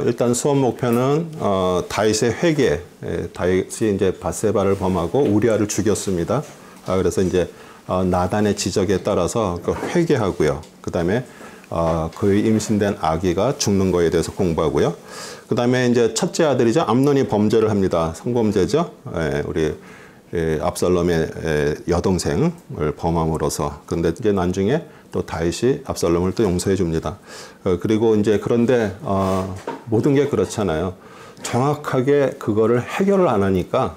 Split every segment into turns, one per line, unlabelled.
일단 수업 목표는 다윗의 회개, 다윗이 이제 밧세바를 범하고 우리아를 죽였습니다. 그래서 이제 나단의 지적에 따라서 그 회개하고요. 그 다음에 그의 임신된 아기가 죽는 거에 대해서 공부하고요. 그 다음에 이제 첫째 아들이죠. 암논이 범죄를 합니다. 성범죄죠. 우리 압살롬의 여동생을 범함으로써. 그런데 이제 나중에 또 다윗이 압살롬을 또 용서해 줍니다. 그리고 이제 그런데 모든 게 그렇잖아요. 정확하게 그거를 해결을 안 하니까,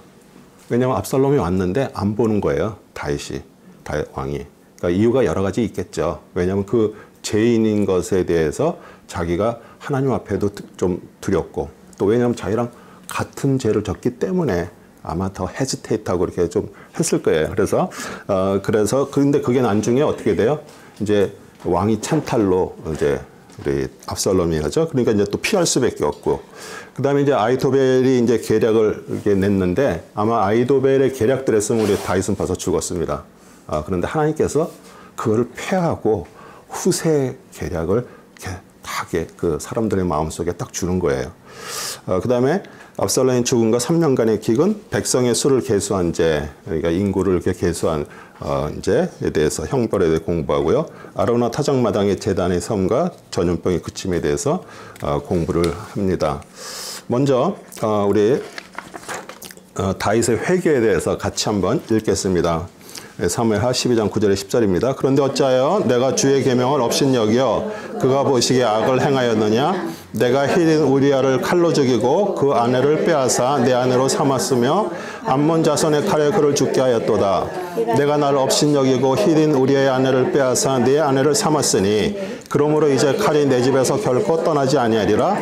왜냐하면 압살롬이 왔는데 안 보는 거예요. 다윗이, 다윗 왕이. 그러니까 이유가 여러 가지 있겠죠. 왜냐하면 그 죄인인 것에 대해서 자기가 하나님 앞에도 좀 두렵고, 또 왜냐하면 자기랑 같은 죄를 졌기 때문에 아마 더 헤지테이트하고 이렇게 좀 했을 거예요. 그래서 근데 그게 나중에 어떻게 돼요? 이제 왕이 찬탈로 이제 우리 압살롬이 하죠. 그러니까 이제 또 피할 수밖에 없고, 그 다음에 이제 아히도벨이 이제 계략을 이렇게 냈는데, 아마 아히도벨의 계략들 했으면 우리 다윗은 벌써 죽었습니다. 그런데 하나님께서 그거를 폐하고 후세 계략을 이렇게 다 그 사람들의 마음속에 딱 주는 거예요. 그 다음에 압살롬이 죽음과 3년간의 기근, 백성의 수를 계수한 죄, 그러니까 인구를 이렇게 계수한 죄에 대해서 형벌에 대해 공부하고요. 아로나 타작마당의 제단의 섬과 전염병의 그침에 대해서 공부를 합니다. 먼저 우리 다윗의 회개에 대해서 같이 한번 읽겠습니다. 사무엘하 12장 9절에 10절입니다. 그런데 어찌하여 내가 주의 계명을 업신여겨 그가 보시기에 악을 행하였느냐? 내가 히린 우리아를 칼로 죽이고 그 아내를 빼앗아 내 아내로 삼았으며 암몬 자손의 칼에 그를 죽게 하였도다. 내가 나를 업신여기고 히린 우리아의 아내를 빼앗아 내 아내를 삼았으니 그러므로 이제 칼이 내 집에서 결코 떠나지 아니하리라.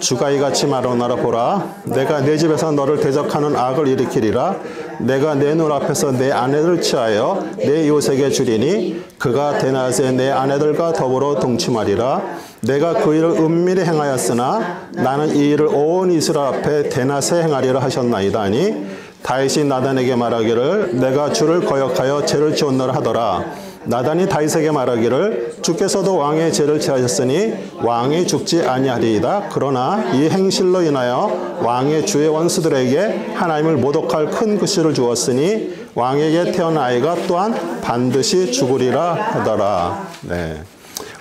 주가 이같이 말하노라. 보라, 내가 내 집에서 너를 대적하는 악을 일으키리라. 내가 내 눈 앞에서 내 아내를 취하여 내 이웃에게 주리니 그가 대낮에 내 아내들과 더불어 동침하리라. 내가 그 일을 은밀히 행하였으나 나는 이 일을 온 이스라엘 앞에 대낮에 행하리라 하셨나이다 하니, 다윗이 나단에게 말하기를 내가 주를 거역하여 죄를 지었노라 하더라. 나단이 다윗에게 말하기를 주께서도 왕의 죄를 취하셨으니 왕이 죽지 아니하리이다. 그러나 이 행실로 인하여 왕의 주의 원수들에게 하나님을 모독할 큰 글씨를 주었으니 왕에게 태어난 아이가 또한 반드시 죽으리라 하더라. 네.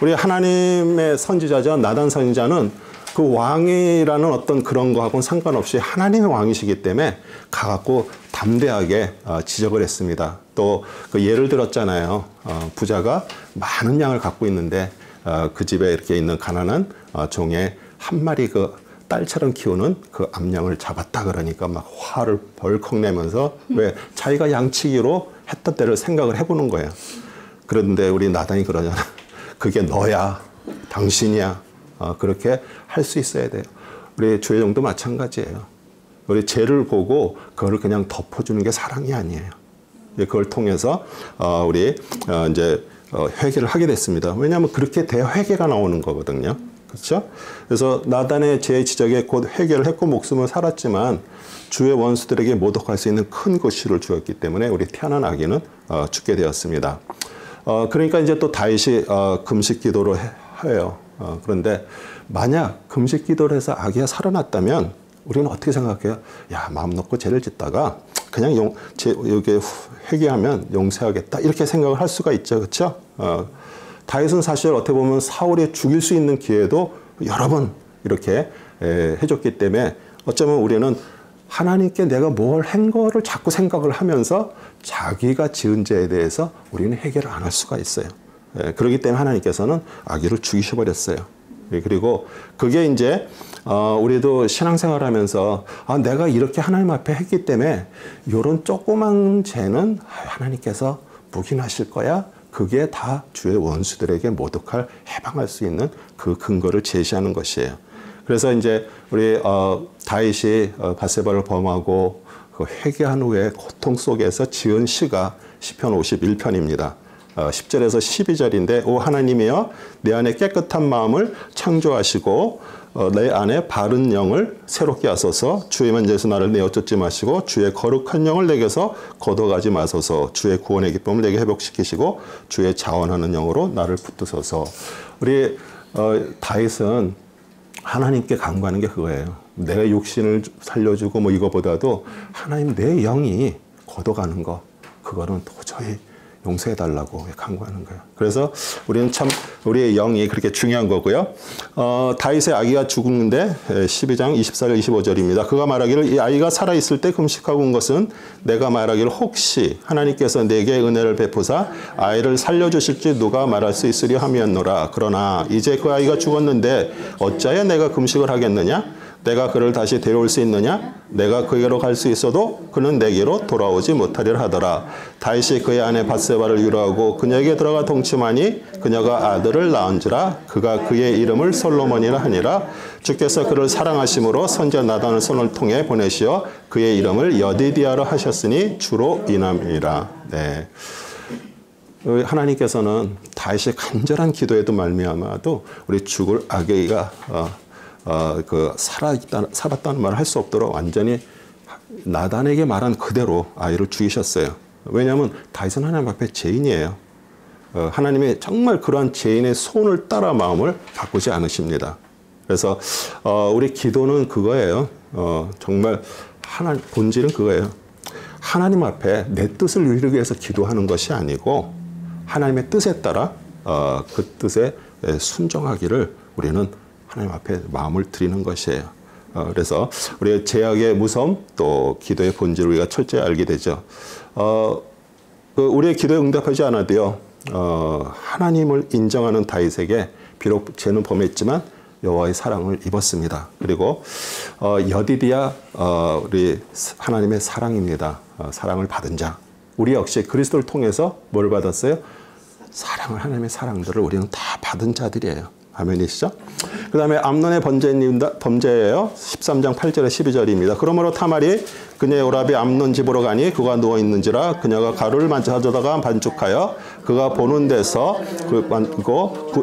우리 하나님의 선지자죠. 나단 선지자는 그 왕이라는 어떤 그런 거하고는 상관없이 하나님의 왕이시기 때문에 가갖고 담대하게 지적을 했습니다. 또 그 예를 들었잖아요. 부자가 많은 양을 갖고 있는데 그 집에 이렇게 있는 가난한 종의 한 마리 그 딸처럼 키우는 그 암양을 잡았다 그러니까 막 화를 벌컥 내면서 왜 자기가 양치기로 했던 때를 생각을 해보는 거예요. 그런데 우리 나단이 그러잖아. 그게 너야, 당신이야. 그렇게 할 수 있어야 돼요. 우리 주의종도 마찬가지예요. 우리 죄를 보고 그거를 그냥 덮어주는 게 사랑이 아니에요. 그걸 통해서 우리 이제 회개를 하게 됐습니다. 왜냐하면 그렇게 대회개가 나오는 거거든요. 그렇죠? 그래서 나단의 죄 지적에 곧 회개를 했고 목숨을 살았지만 주의 원수들에게 모독할 수 있는 큰 고시를 주었기 때문에 우리 태어난 아기는 죽게 되었습니다. 그러니까 이제 또 다윗이 금식 기도를 해요. 그런데 만약 금식 기도를 해서 아기가 살아났다면 우리는 어떻게 생각해요? 야, 마음 놓고 죄를 짓다가 그냥 이렇게 회개하면 용서하겠다 이렇게 생각을 할 수가 있죠. 그렇죠? 다윗은 사실 어떻게 보면 사울이 죽일 수 있는 기회도 여러 번 이렇게 해줬기 때문에 어쩌면 우리는 하나님께 내가 뭘 한 거를 자꾸 생각을 하면서 자기가 지은 죄에 대해서 우리는 해결을 안 할 수가 있어요. 그렇기 때문에 하나님께서는 아기를 죽이셔버렸어요. 그리고 그게 이제 우리도 신앙생활 하면서 내가 이렇게 하나님 앞에 했기 때문에 이런 조그만 죄는 하나님께서 묵인하실 거야. 그게 다 주의 원수들에게 모독할 해방할 수 있는 그 근거를 제시하는 것이에요. 그래서 이제 우리 다윗이 밧세바를 범하고 그 회개한 후에 고통 속에서 지은 시가 시편 51편입니다. 10절에서 12절인데 오 하나님이여 내 안에 깨끗한 마음을 창조하시고 내 안에 바른 영을 새롭게 하소서. 주의 면전에서 나를 내어 쫓지 마시고 주의 거룩한 영을 내게서 거둬가지 마소서. 주의 구원의 기쁨을 내게 회복시키시고 주의 자원하는 영으로 나를 붙드소서. 우리 다윗은 하나님께 간구하는 게 그거예요. 내 육신을 살려주고 뭐 이거보다도 하나님 내 영이 걷어가는 거, 그거는 도저히 용서해달라고 간구하는 거예요. 그래서 우리는 참 우리의 영이 그렇게 중요한 거고요. 다윗의 아기가 죽는데 12장 24절 25절입니다. 그가 말하기를 이 아이가 살아있을 때 금식하고 온 것은 내가 말하기를 혹시 하나님께서 내게 은혜를 베푸사 아이를 살려주실지 누가 말할 수 있으려 함이었노라. 그러나 이제 그 아이가 죽었는데 어찌하여 내가 금식을 하겠느냐? 내가 그를 다시 데려올 수 있느냐? 내가 그에게로 갈 수 있어도 그는 내게로 돌아오지 못하리라 하더라. 다윗이 그의 아내 밧세바를 위로하고 그녀에게 들어가 동침하니 그녀가 아들을 낳은지라. 그가 그의 이름을 솔로몬이라 하니라. 주께서 그를 사랑하심으로 선지자 나단을 손을 통해 보내시어 그의 이름을 여디디아로 하셨으니 주로 인함이라. 네. 하나님께서는 다윗의 간절한 기도에도 말미암아도 우리 죽을 아기가 살았다는 말을 할 수 없도록 완전히 나단에게 말한 그대로 아이를 죽이셨어요. 왜냐하면 다윗은 하나님 앞에 죄인이에요. 하나님이 정말 그러한 죄인의 손을 따라 마음을 바꾸지 않으십니다. 그래서 우리 기도는 그거예요. 정말 본질은 그거예요. 하나님 앞에 내 뜻을 이루기 위해서 기도하는 것이 아니고 하나님의 뜻에 따라 그 뜻에 순종하기를 우리는 하나님 앞에 마음을 드리는 것이에요. 그래서 우리의 제약의 무서움 또 기도의 본질을 우리가 철저히 알게 되죠. 우리의 기도에 응답하지 않아도요. 하나님을 인정하는 다윗에게 비록 죄는 범했지만 여호와의 사랑을 입었습니다. 그리고 여디디아 우리 하나님의 사랑입니다. 사랑을 받은 자. 우리 역시 그리스도를 통해서 뭘 받았어요? 사랑을 하나님의 사랑들을 우리는 다 받은 자들이에요. 아멘이시죠? 그 다음에 암논의 범죄예요. 13장 8절에 12절입니다. 그러므로 타말이 그녀의 오라비 암논 집으로 가니 그가 누워있는지라 그녀가 가루를 가져다가 반죽하여 그가 보는 데서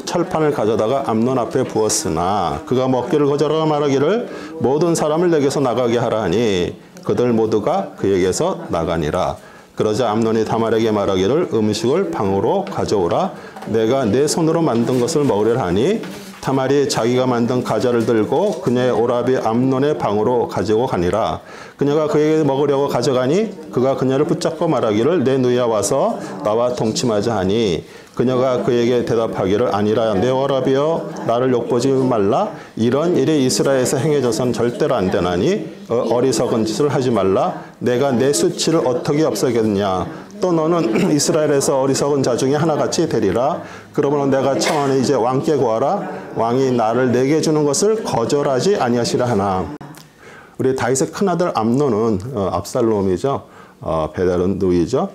철판을 가져다가 암논 앞에 부었으나 그가 먹기를 거절하고 말하기를 모든 사람을 내게서 나가게 하라 하니 그들 모두가 그에게서 나가니라. 그러자 암논이 다말에게 말하기를 음식을 방으로 가져오라. 내가 내 손으로 만든 것을 먹으려 하니 다말이 자기가 만든 과자를 들고 그녀의 오라비 암논의 방으로 가지고 가니라. 그녀가 그에게 먹으려고 가져가니 그가 그녀를 붙잡고 말하기를 내 누이야 와서 나와 동침하자 하니 그녀가 그에게 대답하기를 아니라 내 오라비여 나를 욕보지 말라. 이런 일이 이스라엘에서 행해져서는 절대로 안 되나니 어리석은 짓을 하지 말라. 내가 내 수치를 어떻게 없애겠느냐. 또 너는 이스라엘에서 어리석은 자 중에 하나같이 되리라. 그러므로 내가 청하니 이제 왕께 구하라. 왕이 나를 내게 주는 것을 거절하지 아니하시라 하나. 우리 다윗의 큰아들 암논은 압살롬이죠. 베달은 누이죠.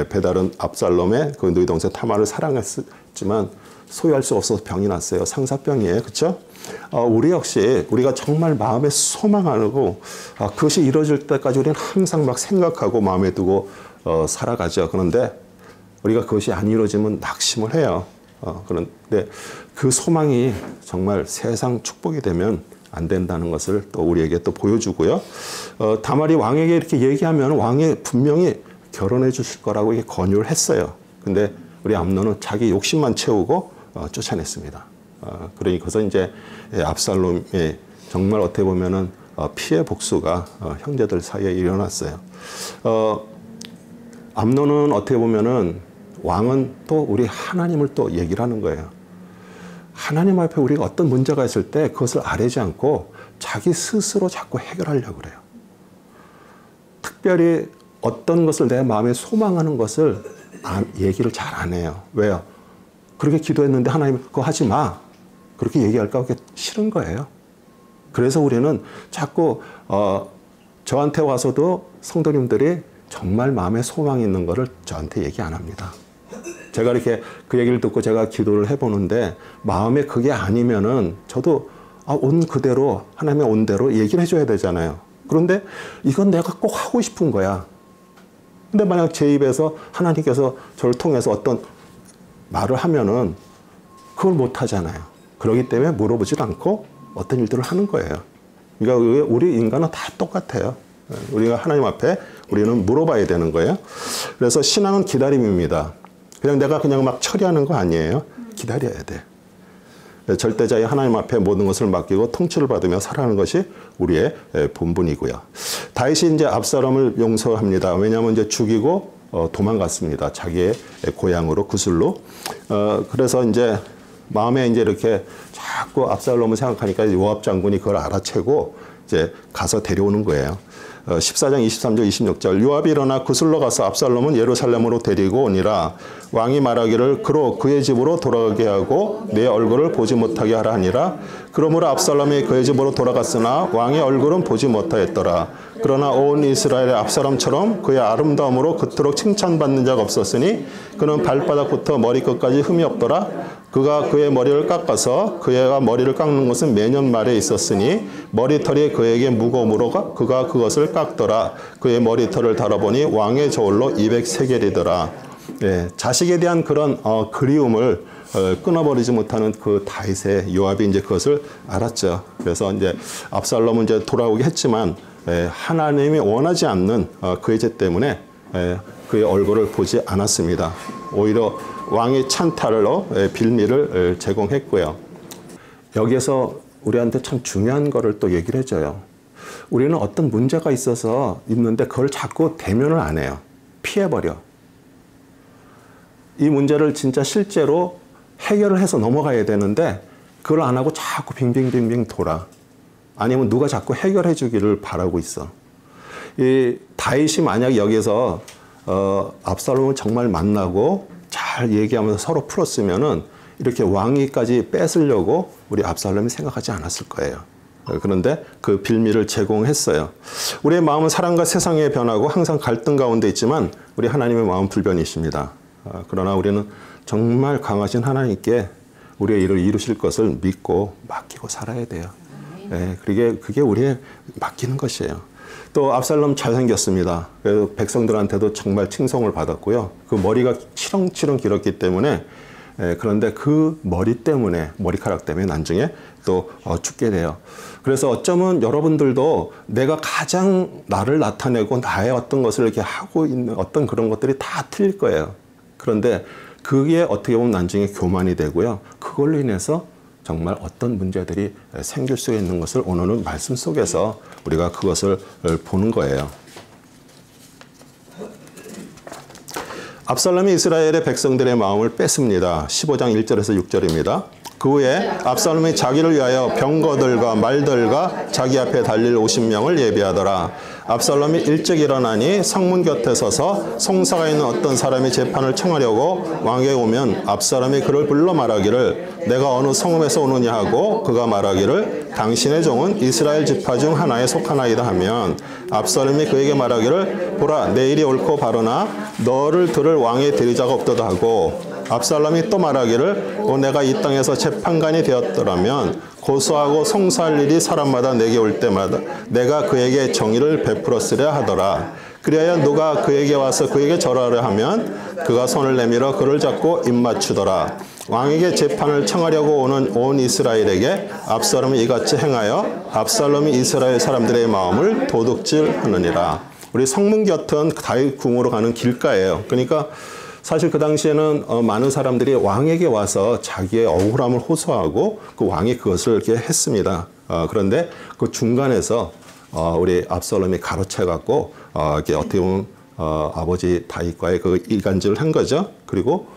베달은 압살롬의 그 누이 동생 타말을 사랑했지만 소유할 수 없어서 병이 났어요. 상사병이에요. 그렇죠? 우리 역시 우리가 정말 마음에 소망하고 그것이 이루어질 때까지 우리는 항상 막 생각하고 마음에 두고 살아가죠. 그런데 우리가 그것이 안 이루어지면 낙심을 해요. 그런데 그 소망이 정말 세상 축복이 되면 안 된다는 것을 또 우리에게 또 보여주고요. 다말이 왕에게 이렇게 얘기하면 왕이 분명히 결혼해 주실 거라고 이렇게 권유를 했어요. 근데 우리 암논은 자기 욕심만 채우고 쫓아냈습니다. 그러니 그래서 이제 압살롬이 정말 어떻게 보면은 피해 복수가 형제들 사이에 일어났어요. 암논은 어떻게 보면은 왕은 또 우리 하나님을 또 얘기를 하는 거예요. 하나님 앞에 우리가 어떤 문제가 있을 때 그것을 아뢰지 않고 자기 스스로 자꾸 해결하려고 그래요. 특별히 어떤 것을 내 마음에 소망하는 것을 얘기를 잘 안 해요. 왜요? 그렇게 기도했는데 하나님 그거 하지 마. 그렇게 얘기할까 그게 싫은 거예요. 그래서 우리는 자꾸 저한테 와서도 성도님들이 정말 마음에 소망이 있는 거를 저한테 얘기 안 합니다. 제가 이렇게 그 얘기를 듣고 제가 기도를 해보는데 마음에 그게 아니면은 저도 온 그대로 하나님의 온 대로 얘기를 해줘야 되잖아요. 그런데 이건 내가 꼭 하고 싶은 거야. 근데 만약 제 입에서 하나님께서 저를 통해서 어떤 말을 하면은 그걸 못 하잖아요. 그렇기 때문에 물어보질 않고 어떤 일들을 하는 거예요. 그러니까 우리 인간은 다 똑같아요. 우리가 하나님 앞에 우리는 물어봐야 되는 거예요. 그래서 신앙은 기다림입니다. 그냥 내가 그냥 막 처리하는 거 아니에요. 기다려야 돼. 절대자의 하나님 앞에 모든 것을 맡기고 통치를 받으며 살아가는 것이 우리의 본분이고요. 다윗이 이제 압살롬을 용서합니다. 왜냐하면 이제 죽이고 도망갔습니다. 자기의 고향으로 구슬로. 그래서 이제 마음에 이제 이렇게 자꾸 압살롬을 생각하니까 요압 장군이 그걸 알아채고 이제 가서 데려오는 거예요. 14장 23절 26절 요압이 일어나 구슬로 가서 압살롬은 예루살렘으로 데리고 오니라. 왕이 말하기를 그로 그의 집으로 돌아가게 하고 내 얼굴을 보지 못하게 하라 하니라. 그러므로 압살롬이 그의 집으로 돌아갔으나 왕의 얼굴은 보지 못하였더라. 그러나 온 이스라엘의 압살롬처럼 그의 아름다움으로 그토록 칭찬받는 자가 없었으니 그는 발바닥부터 머리끝까지 흠이 없더라. 그가 그의 머리를 깎아서 그가 머리를 깎는 것은 매년 말에 있었으니 머리털이 그에게 무거움으로 그가 그것을 깎더라. 그의 머리털을 달아보니 왕의 저울로 200세겔이더라. 예, 자식에 대한 그런 그리움을 끊어버리지 못하는 그 다윗의 요압이 이제 그것을 알았죠. 그래서 이제 압살롬은 이제 돌아오게 했지만 하나님이 원하지 않는 그의 죄 때문에 그의 얼굴을 보지 않았습니다. 오히려 왕의 찬탈로 빌미를 제공했고요. 여기에서 우리한테 참 중요한 거를 또 얘기를 해줘요. 우리는 어떤 문제가 있는데 그걸 자꾸 대면을 안 해요. 피해버려. 이 문제를 진짜 실제로 해결을 해서 넘어가야 되는데 그걸 안 하고 자꾸 빙빙빙빙 돌아. 아니면 누가 자꾸 해결해 주기를 바라고 있어. 이 다윗이 만약 여기서 압살롬을 정말 만나고 잘 얘기하면서 서로 풀었으면은 이렇게 왕위까지 뺏으려고 우리 압살롬이 생각하지 않았을 거예요. 그런데 그 빌미를 제공했어요. 우리의 마음은 사람과 세상에 변하고 항상 갈등 가운데 있지만 우리 하나님의 마음은 불변이십니다. 그러나 우리는 정말 강하신 하나님께 우리의 일을 이루실 것을 믿고 맡기고 살아야 돼요. 그게 우리의 맡기는 것이에요. 또 압살롬 잘생겼습니다. 그래서 백성들한테도 정말 칭송을 받았고요. 그 머리가 치렁치렁 길었기 때문에 그런데 그 머리카락 때문에 나중에 또 죽게 돼요. 그래서 어쩌면 여러분들도 내가 가장 나를 나타내고 나의 어떤 것을 이렇게 하고 있는 어떤 그런 것들이 다 틀릴 거예요. 그런데 그게 어떻게 보면 나중에 교만이 되고요. 그걸로 인해서 정말 어떤 문제들이 생길 수 있는 것을 오늘은 말씀 속에서 우리가 그것을 보는 거예요. 압살롬이 이스라엘의 백성들의 마음을 뺐습니다. 15장 1절에서 6절입니다. 그 후에 압살롬이 자기를 위하여 병거들과 말들과 자기 앞에 달릴 50명을 예비하더라. 압살롬이 일찍 일어나니 성문 곁에 서서 송사가 있는 어떤 사람이 재판을 청하려고 왕에게 오면 압살롬이 그를 불러 말하기를 내가 어느 성읍에서 오느냐 하고 그가 말하기를 당신의 종은 이스라엘 지파 중 하나에 속하나이다 하면 압살롬이 그에게 말하기를 보라 내일이 옳고 바르나 너를 들을 왕의 대리자가 없도다 하고 압살롬이 또 말하기를 내가 이 땅에서 재판관이 되었더라면 고소하고 송사할 일이 사람마다 내게 올 때마다 내가 그에게 정의를 베풀었으려 하더라. 그리하여 누가 그에게 와서 그에게 절하려 하면 그가 손을 내밀어 그를 잡고 입맞추더라. 왕에게 재판을 청하려고 오는 온 이스라엘에게 압살롬이 이같이 행하여 압살롬이 이스라엘 사람들의 마음을 도둑질하느니라. 우리 성문 곁은 다윗 궁으로 가는 길가예요. 그러니까 사실 그 당시에는 많은 사람들이 왕에게 와서 자기의 억울함을 호소하고 그 왕이 그것을 이렇게 했습니다. 그런데 그 중간에서 우리 압살롬이 가로채갖고 이렇게 어떻게 보면 아버지 다윗과의 그 이간질을 한 거죠. 그리고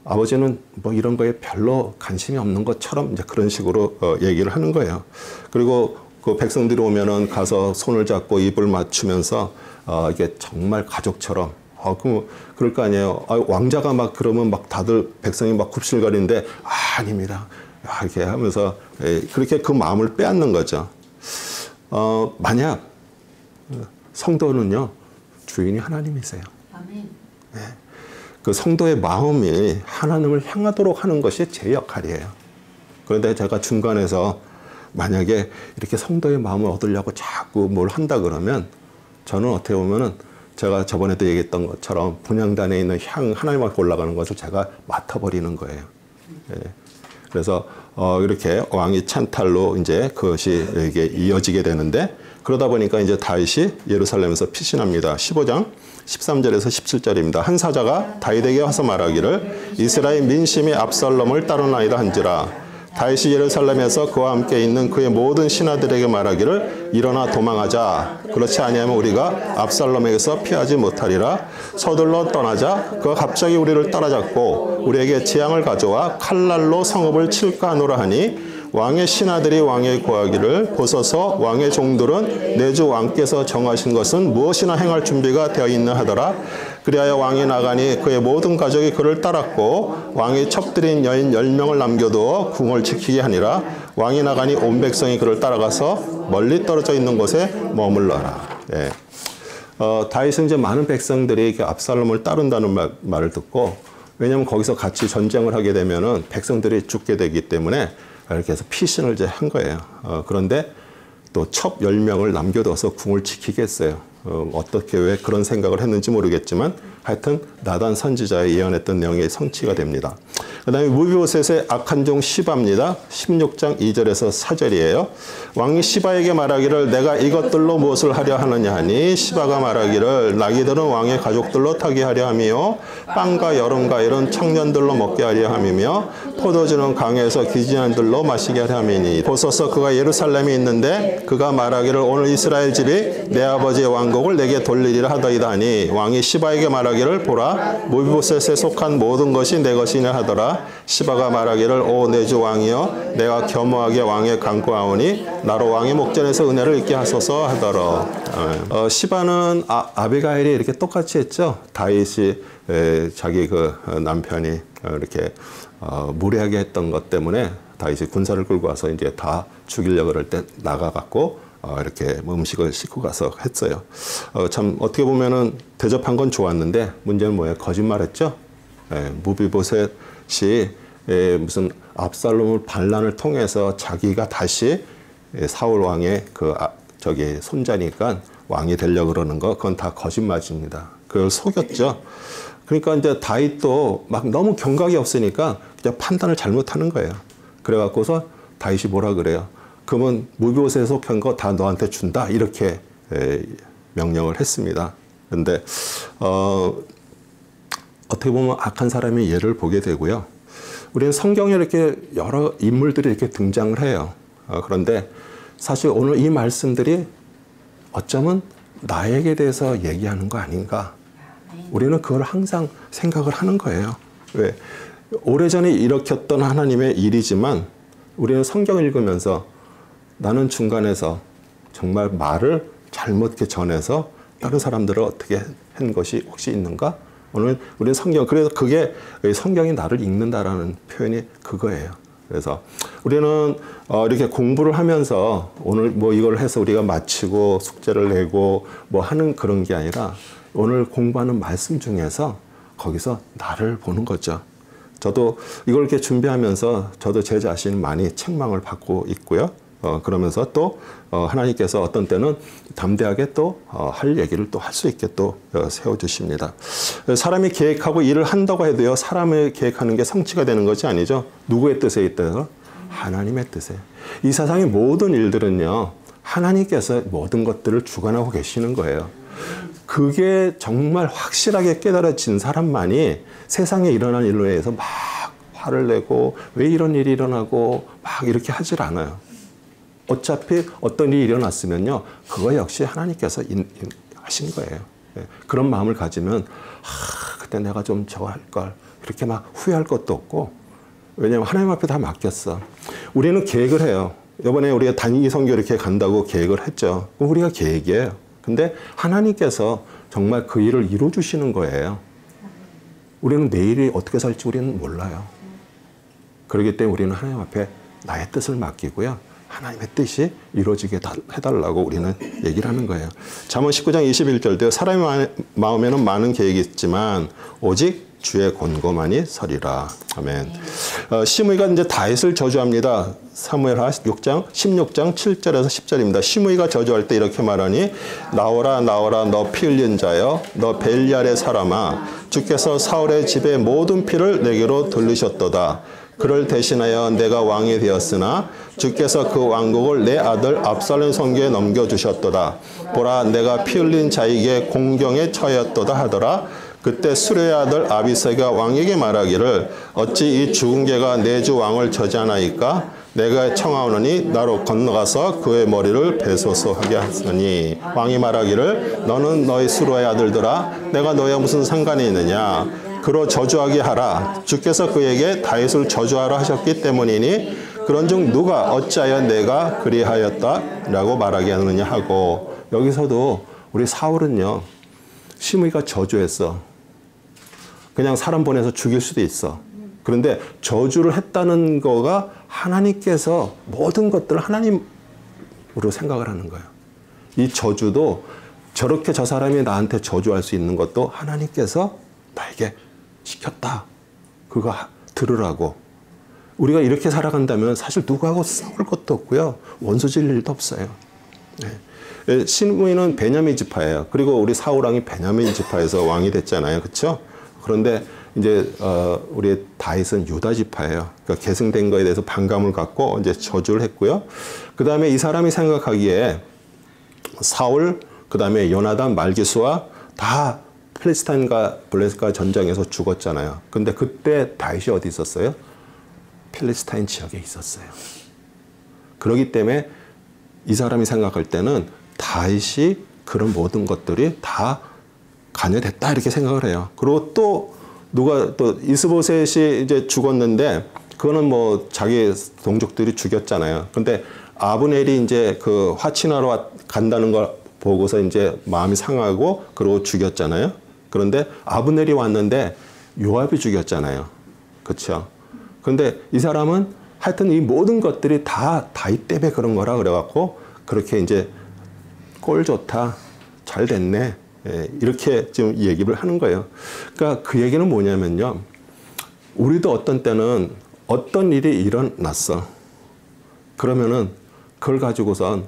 아버지는 뭐 이런 거에 별로 관심이 없는 것처럼 이제 그런 식으로 얘기를 하는 거예요. 그리고 그 백성들이 오면은 가서 손을 잡고 입을 맞추면서 이게 정말 가족처럼 그럴 거 아니에요. 왕자가 막 그러면 막 다들 백성이 막 굽실거리는데 아닙니다. 이렇게 하면서 그렇게 그 마음을 빼앗는 거죠. 만약 성도는요 주인이 하나님이세요. 아멘. 네. 그 성도의 마음이 하나님을 향하도록 하는 것이 제 역할이에요. 그런데 제가 중간에서 만약에 이렇게 성도의 마음을 얻으려고 자꾸 뭘 한다 그러면 저는 어떻게 보면은 제가 저번에도 얘기했던 것처럼 분향단에 있는 향 하나님 앞에 올라가는 것을 제가 맡아버리는 거예요. 예. 그래서 이렇게 왕이 찬탈로 이제 그것이 이게 이어지게 되는데 그러다 보니까 이제 다윗이 예루살렘에서 피신합니다. 15장 13절에서 17절입니다. 한 사자가 다윗에게 와서 말하기를 이스라엘 민심이 압살롬을 따르나이다 한지라 다윗이 예루살렘에서 그와 함께 있는 그의 모든 신하들에게 말하기를 일어나 도망하자. 그렇지 아니하면 우리가 압살롬에게서 피하지 못하리라. 서둘러 떠나자. 그가 갑자기 우리를 따라잡고 우리에게 재앙을 가져와 칼날로 성읍을 칠까 하노라 하니 왕의 신하들이 왕에 구하기를 보소서 왕의 종들은 내 주 왕께서 정하신 것은 무엇이나 행할 준비가 되어 있나 하더라. 그리하여 왕이 나가니 그의 모든 가족이 그를 따랐고 왕이 첩들인 여인 10명을 남겨두어 궁을 지키게 하니라. 왕이 나가니 온 백성이 그를 따라가서 멀리 떨어져 있는 곳에 머물러라. 예. 다윗은 이제 많은 백성들이 이렇게 압살롬을 따른다는 말을 듣고, 왜냐하면 거기서 같이 전쟁을 하게 되면은 백성들이 죽게 되기 때문에 이렇게 해서 피신을 이제 한 거예요. 그런데 또 첩 10명을 남겨둬서 궁을 지키겠어요. 어떻게 왜 그런 생각을 했는지 모르겠지만 하여튼 나단 선지자의 예언했던 내용이 성취가 됩니다. 그 다음에 무비보셋의 악한 종 시바입니다. 16장 2절에서 4절이에요. 왕이 시바에게 말하기를 내가 이것들로 무엇을 하려 하느냐 하니 시바가 말하기를 나귀들은 왕의 가족들로 타게 하려 함이요 빵과 여름과일은 청년들로 먹게 하려 함이며 포도주는 강에서 기진한들로 마시게 하려 함이니 보소서 그가 예루살렘에 있는데 그가 말하기를 오늘 이스라엘 집이 내 아버지의 왕국을 내게 돌리리라 하더이다 하니 왕이 시바에게 말하기를 보라 무비보셋에 속한 모든 것이 내 것이냐 하더라. 시바가 말하기를 오 내 주 왕이여 내가 겸허하게 왕에 간구하오니 나로 왕의 목전에서 은혜를 잊게 하소서 하더라. 시바는 아비가일이 이렇게 똑같이 했죠. 다윗이 자기 그 남편이 이렇게 무례하게 했던 것 때문에 다윗이 군사를 끌고 와서 이제 다 죽이려고 그럴 때 나가갖고 이렇게 음식을 싣고 가서 했어요. 참 어떻게 보면은 대접한 건 좋았는데 문제는 뭐예요? 거짓말했죠. 무비보셋이 무슨 압살롬을 반란을 통해서 자기가 다시 사울 왕의 그 손자니까 왕이 되려고 그러는 거 그건 다 거짓말입니다. 그걸 속였죠. 그러니까 이제 다윗도 막 너무 경각이 없으니까 그냥 판단을 잘못하는 거예요. 그래갖고서 다윗이 뭐라 그래요? 그러면 무비보셋에 속한 거 다 너한테 준다 이렇게 명령을 했습니다. 그런데 어떻게 보면 악한 사람의 예를 보게 되고요. 우리는 성경에 이렇게 여러 인물들이 이렇게 등장을 해요. 그런데 사실 오늘 이 말씀들이 어쩌면 나에게 대해서 얘기하는 거 아닌가. 우리는 그걸 항상 생각을 하는 거예요. 왜? 오래전에 일으켰던 하나님의 일이지만 우리는 성경을 읽으면서 나는 중간에서 정말 말을 잘못 이렇게 전해서 다른 사람들을 어떻게 한 것이 혹시 있는가? 오늘 우리는 성경, 그래서 그게 성경이 나를 읽는다라는 표현이 그거예요. 그래서 우리는 이렇게 공부를 하면서 오늘 뭐 이걸 해서 우리가 마치고 숙제를 내고 뭐 하는 그런 게 아니라 오늘 공부하는 말씀 중에서 거기서 나를 보는 거죠. 저도 이걸 이렇게 준비하면서 저도 제 자신 많이 책망을 받고 있고요. 그러면서 또 하나님께서 어떤 때는 담대하게 또 할 얘기를 또 할 수 있게 또 세워주십니다. 사람이 계획하고 일을 한다고 해도요. 사람이 계획하는 게 성취가 되는 것이 아니죠. 누구의 뜻에 있다요? 하나님의 뜻에. 이 세상의 모든 일들은요. 하나님께서 모든 것들을 주관하고 계시는 거예요. 그게 정말 확실하게 깨달아진 사람만이 세상에 일어난 일로 해서 막 화를 내고 왜 이런 일이 일어나고 막 이렇게 하질 않아요. 어차피 어떤 일이 일어났으면요. 그거 역시 하나님께서 하신 거예요. 그런 마음을 가지면 그때 내가 좀 저거 할 걸 그렇게 막 후회할 것도 없고 왜냐하면 하나님 앞에 다 맡겼어. 우리는 계획을 해요. 이번에 우리가 단기 선교 이렇게 간다고 계획을 했죠. 우리가 계획이에요. 근데 하나님께서 정말 그 일을 이루어주시는 거예요. 우리는 내일이 어떻게 살지 우리는 몰라요. 그렇기 때문에 우리는 하나님 앞에 나의 뜻을 맡기고요. 하나님의 뜻이 이루어지게 해달라고 우리는 얘기를 하는 거예요. 잠언 19장 21절도 사람의 마음에는 많은 계획이 있지만 오직 주의 권고만이 서리라. 아멘. 시므이가 이제 다윗을 저주합니다. 사무엘하 16장 7절에서 10절입니다. 시므이가 저주할 때 이렇게 말하니 나오라 나오라 너 피 흘린 자여 너 벨리알의 사람아 주께서 사울의 집의 모든 피를 내게로 돌리셨도다. 그를 대신하여 내가 왕이 되었으나 주께서 그 왕국을 내 아들 압살롬 손에 넘겨주셨도다. 보라 내가 피 흘린 자에게 공경에 처하였도다 하더라. 그때 수레의 아들 아비새가 왕에게 말하기를 어찌 이 죽은 개가 내 주 왕을 저지하나이까? 내가 청하오노니 나로 건너가서 그의 머리를 베소서 하게 하시니 왕이 말하기를 너는 너희 수레의 아들들아 내가 너희와 무슨 상관이 있느냐? 그로 저주하게 하라. 주께서 그에게 다윗을 저주하라 하셨기 때문이니 그런즉 누가 어찌하여 내가 그리하였다? 라고 말하게 하느냐 하고 여기서도 우리 사울은요. 시므이가 저주했어. 그냥 사람 보내서 죽일 수도 있어. 그런데 저주를 했다는 거가 하나님께서 모든 것들을 하나님으로 생각을 하는 거예요. 이 저주도 저렇게 저 사람이 나한테 저주할 수 있는 것도 하나님께서 나에게 시켰다. 그거 들으라고. 우리가 이렇게 살아간다면 사실 누구하고 싸울 것도 없고요. 원수 질 일도 없어요. 네. 시므이는 베냐민 지파예요. 그리고 우리 사울 왕이 베냐민 지파에서 왕이 됐잖아요. 그렇죠? 그런데 이제 우리 다윗은 유다 지파예요. 그러니까 계승된 거에 대해서 반감을 갖고 이제 저주를 했고요. 그 다음에 이 사람이 생각하기에 사울, 그 다음에 요나단, 말기수와 다 필리스타인과 블레셋과 전쟁에서 죽었잖아요. 근데 그때 다윗이 어디 있었어요? 필리스타인 지역에 있었어요. 그렇기 때문에 이 사람이 생각할 때는 다윗이 그런 모든 것들이 다 관여됐다 이렇게 생각을 해요. 그리고 또 누가 또 이스보셋이 이제 죽었는데 그거는 뭐 자기 동족들이 죽였잖아요. 근데 아브넬이 이제 그 화친하러 간다는 걸 보고서 이제 마음이 상하고 그러고 죽였잖아요. 그런데 아브넬이 왔는데 요압이 죽였잖아요. 그렇죠? 그런데 이 사람은 하여튼 이 모든 것들이 다 다윗 때문에 그런 거라 그래갖고 그렇게 이제 꼴 좋다, 잘 됐네. 예, 이렇게 지금 얘기를 하는 거예요. 그러니까 그 얘기는 뭐냐면요. 우리도 어떤 때는 어떤 일이 일어났어. 그러면은 그걸 가지고선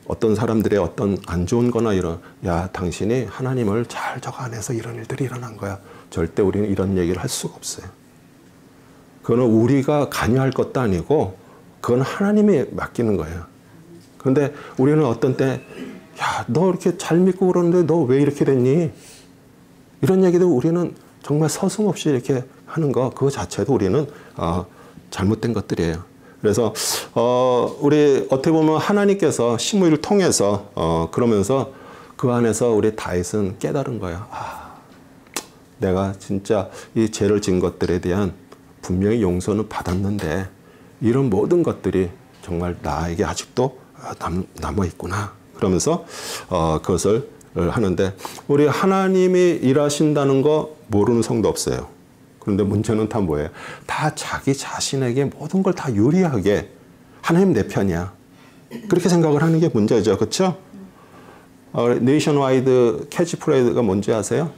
어떤 사람들의 어떤 안 좋은 거나 이런, 야, 당신이 하나님을 잘 저거 안 해서 이런 일들이 일어난 거야. 절대 우리는 이런 얘기를 할 수가 없어요. 그거는 우리가 관여할 것도 아니고 그건 하나님이 맡기는 거예요. 그런데 우리는 어떤 때 야, 너 이렇게 잘 믿고 그러는데 너 왜 이렇게 됐니? 이런 얘기도 우리는 정말 서슴없이 이렇게 하는 거, 그거 자체도 우리는 잘못된 것들이에요. 그래서 우리 어떻게 보면 하나님께서 시므이를 통해서 그러면서 그 안에서 우리 다윗은 깨달은 거예요. 아, 내가 진짜 이 죄를 지은 것들에 대한 분명히 용서는 받았는데 이런 모든 것들이 정말 나에게 아직도 남아 있구나. 그러면서 그것을 하는데 우리 하나님이 일하신다는 거 모르는 성도 없어요. 그런데 문제는 다 뭐예요? 다 자기 자신에게 모든 걸 다 유리하게 하나님 내 편이야. 그렇게 생각을 하는 게 문제죠. 그렇죠? 네이션와이드 캐치프레이즈가 뭔지 아세요?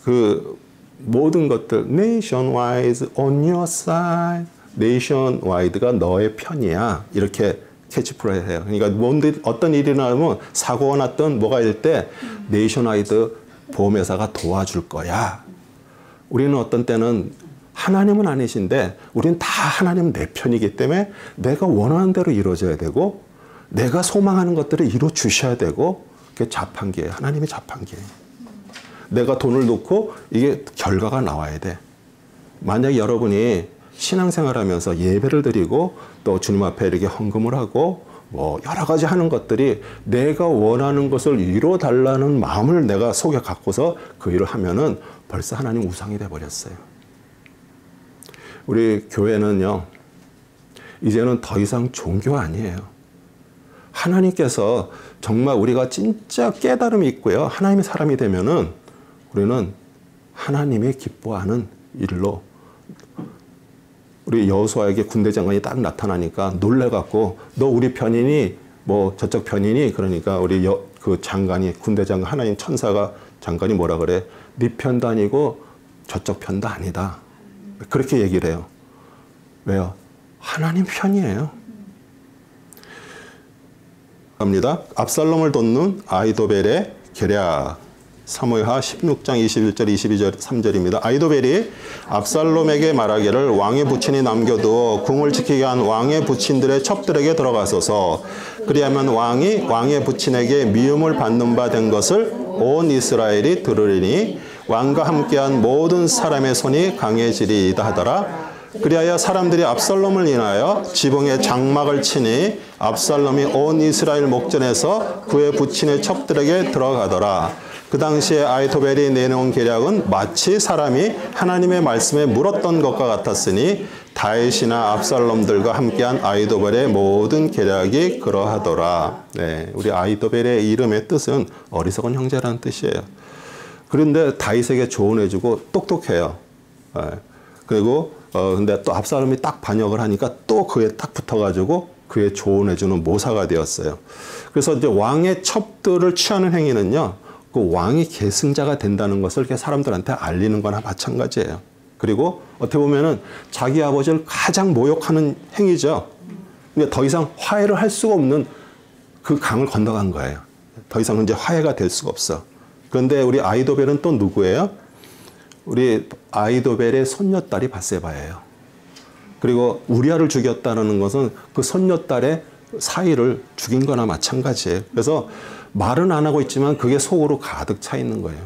그 모든 것들 Nationwide on your side. Nationwide가 너의 편이야. 이렇게 캐치프레이즈예요. 그러니까 뭔데 어떤 일이 나면 사고가 났든 뭐가 일 때 네이션와이드 보험회사가 도와줄 거야. 우리는 어떤 때는 하나님은 아니신데 우리는 다 하나님 내 편이기 때문에 내가 원하는 대로 이루어져야 되고 내가 소망하는 것들을 이루어 주셔야 되고 그게 자판기예요. 하나님의 자판기예요. 내가 돈을 놓고 이게 결과가 나와야 돼. 만약 여러분이 신앙생활하면서 예배를 드리고 또 주님 앞에 이렇게 헌금을 하고 뭐 여러 가지 하는 것들이 내가 원하는 것을 이루어 달라는 마음을 내가 속에 갖고서 그 일을 하면은 벌써 하나님 우상이 돼 버렸어요. 우리 교회는요, 이제는 더 이상 종교 아니에요. 하나님께서 정말 우리가 진짜 깨달음이 있고요, 하나님의 사람이 되면은 우리는 하나님이 기뻐하는 일로, 우리 여호수아에게 군대 장관이 딱 나타나니까 놀래갖고 너 우리 편이니 뭐 저쪽 편이니 그러니까 우리 그 장관이 군대 장관 하나님 천사가 장관이 뭐라 그래? 네 편도 아니고 저쪽 편도 아니다. 그렇게 얘기를 해요. 왜요? 하나님 편이에요. 갑니다. 압살롬을 돕는 아이도벨의 계략. 사무엘하 16장 21절 22절 3절입니다. 아이도벨이 압살롬에게 말하기를 왕의 부친이 남겨두어 궁을 지키게 한 왕의 부친들의 첩들에게 들어가소서. 그리하면 왕이 왕의 부친에게 미움을 받는 바 된 것을 온 이스라엘이 들으리니 왕과 함께한 모든 사람의 손이 강해지리이다 하더라. 그리하여 사람들이 압살롬을 인하여 지붕에 장막을 치니 압살롬이 온 이스라엘 목전에서 그의 부친의 첩들에게 들어가더라. 그 당시에 아히토벨이 내놓은 계략은 마치 사람이 하나님의 말씀에 물었던 것과 같았으니 다윗이나 압살롬들과 함께한 아히토벨의 모든 계략이 그러하더라. 네, 우리 아히토벨의 이름의 뜻은 어리석은 형제라는 뜻이에요. 그런데 다윗에게 조언해주고 똑똑해요. 네. 그리고 근데 또 압살롬이 딱 반역을 하니까 또 그에 딱 붙어가지고 그에 조언해주는 모사가 되었어요. 그래서 이제 왕의 첩들을 취하는 행위는요, 그 왕이 계승자가 된다는 것을 이렇게 사람들한테 알리는 거나 마찬가지예요. 그리고 어떻게 보면은 자기 아버지를 가장 모욕하는 행위죠. 근데 더 이상 화해를 할 수가 없는 그 강을 건너간 거예요. 더 이상 이제 화해가 될 수가 없어. 그런데 우리 아히토벨은 또 누구예요? 우리 아히토벨의 손녀딸이 밧세바예요. 그리고 우리아를 죽였다는 것은 그 손녀딸의 사위를 죽인 거나 마찬가지예요. 그래서 말은 안 하고 있지만 그게 속으로 가득 차 있는 거예요.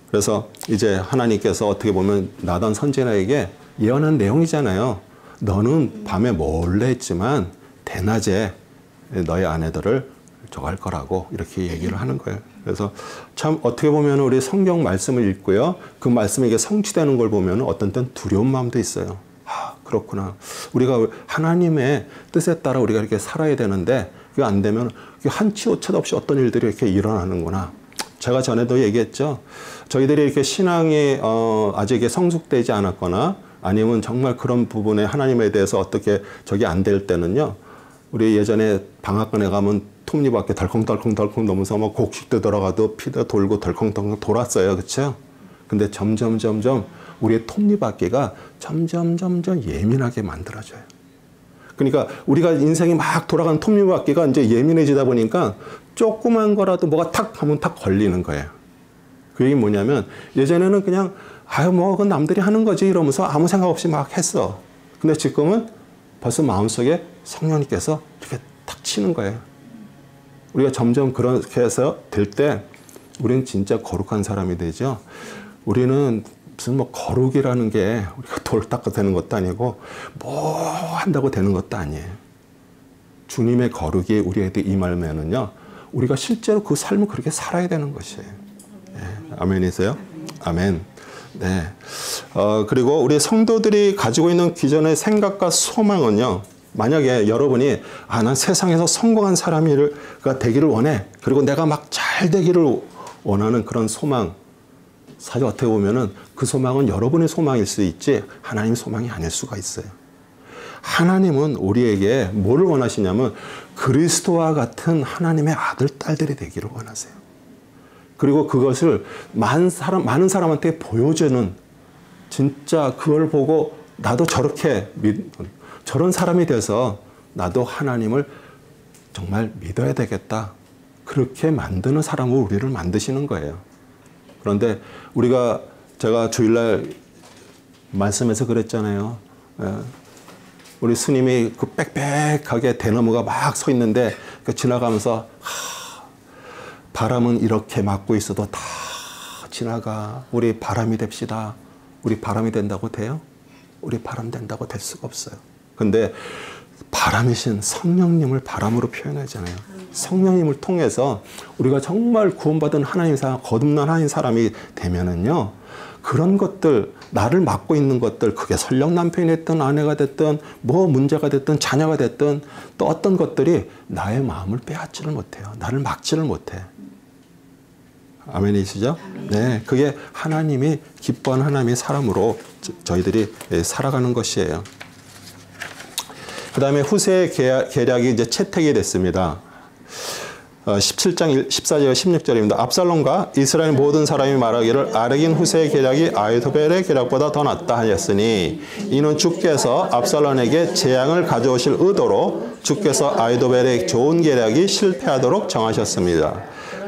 그래서 이제 하나님께서 어떻게 보면 나단 선지자에게 예언한 내용이잖아요. 너는 밤에 몰래 했지만 대낮에 너의 아내들을 저할 거라고 이렇게 얘기를 하는 거예요. 그래서 참 어떻게 보면 우리 성경 말씀을 읽고요, 그 말씀이 이게 성취되는 걸 보면 어떤 때는 두려운 마음도 있어요. 아, 그렇구나. 우리가 하나님의 뜻에 따라 우리가 이렇게 살아야 되는데 그게 안 되면 한치 오차도 없이 어떤 일들이 이렇게 일어나는구나. 제가 전에도 얘기했죠. 저희들이 이렇게 신앙이 아직 성숙되지 않았거나 아니면 정말 그런 부분에 하나님에 대해서 어떻게 저기 안 될 때는요. 우리 예전에 방앗간에 가면 톱니바퀴 덜컹덜컹 넘어서 뭐 곡식도 들어가도 피도 돌고 덜컹덜컹 돌았어요. 그렇죠? 근데 점점 우리의 톱니바퀴가 점점 예민하게 만들어져요. 그러니까 우리가 인생이 막 돌아가는 톱니바퀴가 이제 예민해지다 보니까 조그만 거라도 뭐가 탁 하면 탁 걸리는 거예요. 그 얘기 뭐냐면 예전에는 그냥 아유 뭐 그건 남들이 하는 거지 이러면서 아무 생각 없이 막 했어. 근데 지금은 벌써 마음속에 성령님께서 이렇게 탁 치는 거예요. 우리가 점점 그렇게 해서 될 때 우리는 진짜 거룩한 사람이 되죠. 우리는 무슨 뭐 거룩이라는 게 우리가 돌 닦아 되는 것도 아니고 뭐 한다고 되는 것도 아니에요. 주님의 거룩이 우리에게 임하면은요, 우리가 실제로 그 삶을 그렇게 살아야 되는 것이에요. 네. 아멘이세요? 아멘. 네. 그리고 우리 성도들이 가지고 있는 기존의 생각과 소망은요, 만약에 여러분이 난 세상에서 성공한 사람이 되기를 원해. 그리고 내가 막 잘 되기를 원하는 그런 소망. 사실 어떻게 보면은 그 소망은 여러분의 소망일 수 있지 하나님의 소망이 아닐 수가 있어요. 하나님은 우리에게 뭐를 원하시냐면 그리스도와 같은 하나님의 아들, 딸들이 되기를 원하세요. 그리고 그것을 많은 사람한테 보여주는, 진짜 그걸 보고 나도 저런 사람이 돼서 나도 하나님을 정말 믿어야 되겠다. 그렇게 만드는 사람으로 우리를 만드시는 거예요. 그런데 제가 주일날 말씀에서 그랬잖아요. 우리 스님이 그 빽빽하게 대나무가 막 서 있는데 지나가면서 바람은 이렇게 막고 있어도 다 지나가. 우리 바람이 됩시다. 우리 바람이 된다고 돼요? 우리 바람 된다고 될 수가 없어요. 근데 바람이신 성령님을 바람으로 표현하잖아요. 성령님을 통해서 우리가 정말 구원받은 하나님 사람, 거듭난 하나님 사람이 되면은요, 그런 것들, 나를 맡고 있는 것들, 그게 설령 남편이 됐든 아내가 됐든 뭐 문제가 됐든 자녀가 됐든 또 어떤 것들이 나의 마음을 빼앗지를 못해요. 나를 막지를 못해. 아멘이시죠? 네, 그게 하나님이 기뻐하는 하나님의 사람으로 저희들이 살아가는 것이에요. 그 다음에 후세의 계략이 이제 채택이 됐습니다. 17장 14절 16절입니다. 압살롬과 이스라엘 모든 사람이 말하기를 아르긴 후세의 계략이 아히토벨의 계략보다 더 낫다 하였으니 이는 주께서 압살롬에게 재앙을 가져오실 의도로 주께서 아히토벨의 좋은 계략이 실패하도록 정하셨습니다.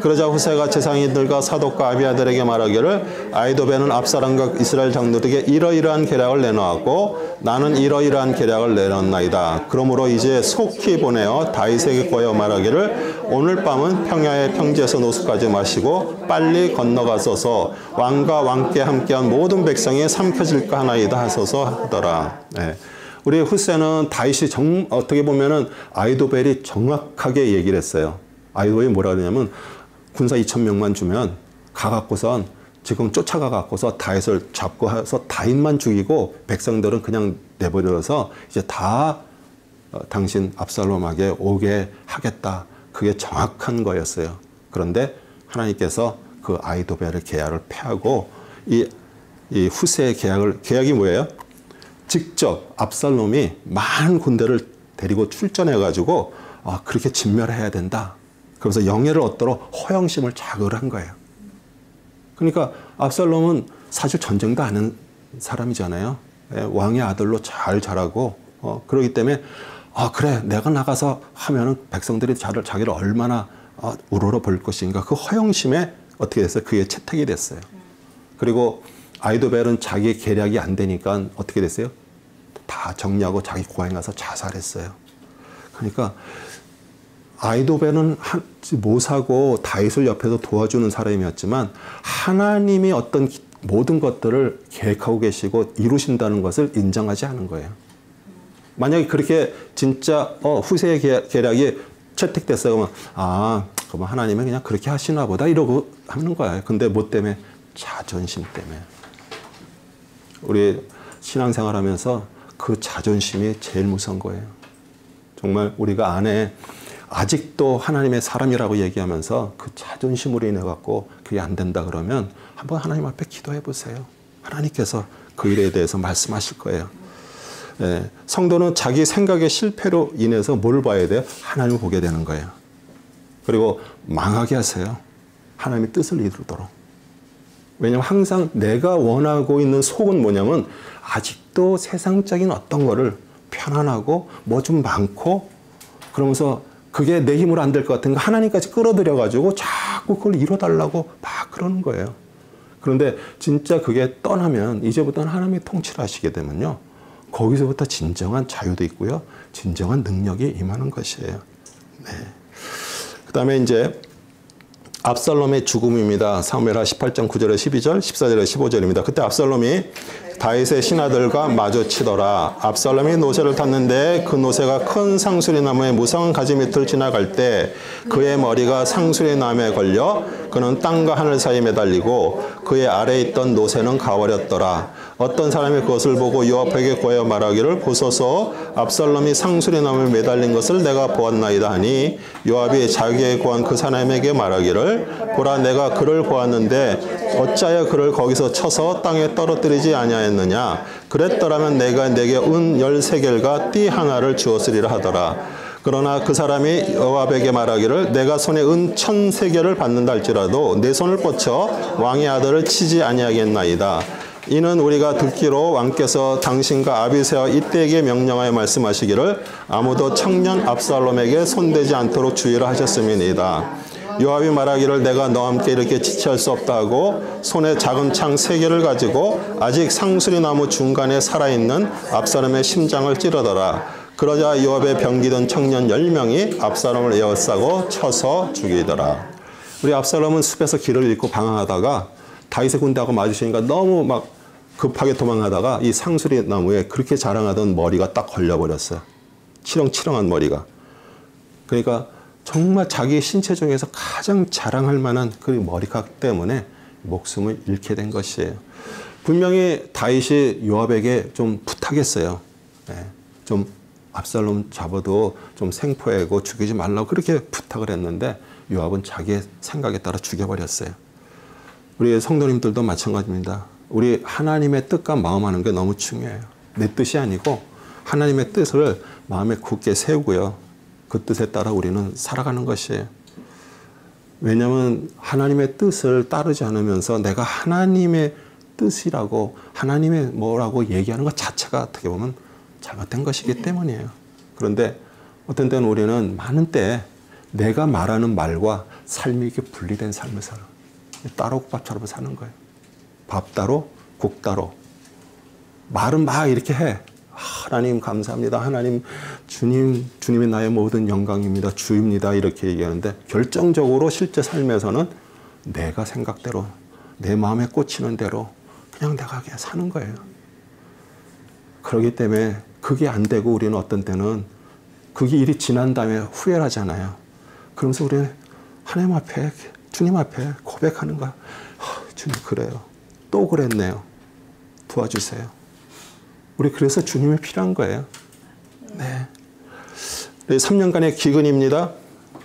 그러자 후세가 제사장들과 사독과 아비아들에게 말하기를 아히도벨은 압살롬과 이스라엘 장로들에게 이러이러한 계략을 내놓았고 나는 이러이러한 계략을 내놨나이다. 그러므로 이제 속히 보내어 다윗에게 구하여 말하기를 오늘 밤은 평야의 평지에서 노숙하지 마시고 빨리 건너가소서 왕과 왕께 함께한 모든 백성이 삼켜질까 하나이다 하소서 하더라. 네. 우리 후세는 다윗이 어떻게 보면은 아히도벨이 정확하게 얘기를 했어요. 아히도벨이 뭐라 그러냐면 군사 2,000명만 주면 가갖고선 지금 쫓아가갖고서 다윗을 잡고 해서 다윗만 죽이고 백성들은 그냥 내버려서 이제 다 당신 압살롬에게 오게 하겠다. 그게 정확한 거였어요. 그런데 하나님께서 그 아히도벨의 계약을 패하고 이 후세의 계약이 뭐예요? 직접 압살롬이 많은 군대를 데리고 출전해가지고 그렇게 진멸해야 된다. 그러면서 영예를 얻도록 허영심을 자극을 한 거예요. 그러니까 압살롬은 사실 전쟁도 안 한 사람이잖아요. 왕의 아들로 잘 자라고 그러기 때문에 그래 내가 나가서 하면은 백성들이 자기를 얼마나 우러러 볼 것인가 그 허영심에 어떻게 됐어요? 그게 채택이 됐어요. 그리고 아히도벨은 자기의 계략이 안 되니까 어떻게 됐어요? 다 정리하고 자기 고향에 가서 자살했어요. 그러니까 아히도벨은 모사고 다윗을 옆에서 도와주는 사람이었지만 하나님이 어떤 모든 것들을 계획하고 계시고 이루신다는 것을 인정하지 않은 거예요. 만약에 그렇게 진짜 후세의 계략이 채택됐어요. 그러면 그러면 하나님은 그냥 그렇게 하시나 보다 이러고 하는 거예요. 근데 뭐 때문에? 자존심 때문에. 우리 신앙생활하면서 그 자존심이 제일 무서운 거예요. 정말 우리가 안에 아직도 하나님의 사람이라고 얘기하면서 그 자존심으로 인해 갖고 그게 안 된다 그러면 한번 하나님 앞에 기도해 보세요. 하나님께서 그 일에 대해서 말씀하실 거예요. 네, 성도는 자기 생각의 실패로 인해서 뭘 봐야 돼요? 하나님을 보게 되는 거예요. 그리고 망하게 하세요. 하나님의 뜻을 이루도록. 왜냐하면 항상 내가 원하고 있는 속은 뭐냐면 아직도 세상적인 어떤 거를 편안하고 뭐 좀 많고 그러면서 그게 내 힘으로 안 될 것 같은 거 하나님까지 끌어들여가지고 자꾸 그걸 이뤄달라고 막 그러는 거예요. 그런데 진짜 그게 떠나면 이제부터는 하나님이 통치를 하시게 되면요. 거기서부터 진정한 자유도 있고요. 진정한 능력이 임하는 것이에요. 네. 그 다음에 이제 압살롬의 죽음입니다. 사무엘하 18장 9절에 12절, 14절에 15절입니다. 그때 압살롬이 다윗의 신하들과 마주치더라. 압살롬이 노새를 탔는데 그 노새가 큰 상수리나무의 무성한 가지 밑을 지나갈 때 그의 머리가 상수리나무에 걸려 그는 땅과 하늘 사이에 매달리고 그의 아래에 있던 노새는 가버렸더라. 어떤 사람이 그것을 보고 요압에게 구하여 말하기를 보소서 압살롬이 상수리나무에 매달린 것을 내가 보았나이다 하니 요압이 자기의 구한 그 사람에게 말하기를 보라 내가 그를 보았는데 어찌하여 그를 거기서 쳐서 땅에 떨어뜨리지 아니하였느냐 그랬더라면 내가 내게 은 13개과 띠 하나를 주었으리라 하더라. 그러나 그 사람이 요압에게 말하기를 내가 손에 은 1,003개를 받는다 할지라도 내 손을 뻗쳐 왕의 아들을 치지 아니하겠나이다. 이는 우리가 듣기로 왕께서 당신과 아비새와 이때에게 명령하여 말씀하시기를 아무도 청년 압살롬에게 손대지 않도록 주의를 하셨음이니이다. 요압이 말하기를 내가 너와 함께 이렇게 지체할 수 없다 하고 손에 작은 창 3개를 가지고 아직 상수리나무 중간에 살아있는 압살롬의 심장을 찌르더라. 그러자 요압의 병기던 청년 10명이 압살롬을 에워싸고 쳐서 죽이더라. 우리 압살롬은 숲에서 길을 잃고 방황하다가 다윗의 군대하고 마주치니까 너무 막 급하게 도망하다가 이 상수리나무에 그렇게 자랑하던 머리가 딱 걸려버렸어요. 치렁치렁한 머리가. 그러니까 정말 자기 신체 중에서 가장 자랑할 만한 그 머리카락 때문에 목숨을 잃게 된 것이에요. 분명히 다윗이 요압에게 좀 부탁했어요. 좀 압살롬 잡아도 좀 생포하고 죽이지 말라고 그렇게 부탁을 했는데 요압은 자기의 생각에 따라 죽여버렸어요. 우리 성도님들도 마찬가지입니다. 우리 하나님의 뜻과 마음하는 게 너무 중요해요. 내 뜻이 아니고 하나님의 뜻을 마음에 굳게 세우고요. 그 뜻에 따라 우리는 살아가는 것이에요. 왜냐하면 하나님의 뜻을 따르지 않으면서 내가 하나님의 뜻이라고 하나님의 뭐라고 얘기하는 것 자체가 어떻게 보면 잘못된 것이기 때문이에요. 그런데 어떤 때는 우리는 많은 때 내가 말하는 말과 삶이 이렇게 분리된 삶을 살아. 따로 국밥처럼 사는 거예요. 밥 따로, 국 따로. 말은 막 이렇게 해. 하나님 감사합니다. 하나님 주님이 나의 모든 영광입니다. 주입니다. 이렇게 얘기하는데 결정적으로 실제 삶에서는 내가 생각대로 내 마음에 꽂히는 대로 그냥 내가 그냥 사는 거예요. 그렇기 때문에 그게 안 되고 우리는 어떤 때는 그게 일이 지난 다음에 후회를 하잖아요. 그러면서 우리는 하나님 앞에 주님 앞에 고백하는 거야. 주님 그래요. 또 그랬네요. 도와주세요. 우리 그래서 주님이 필요한 거예요. 네. 3년간의 기근입니다.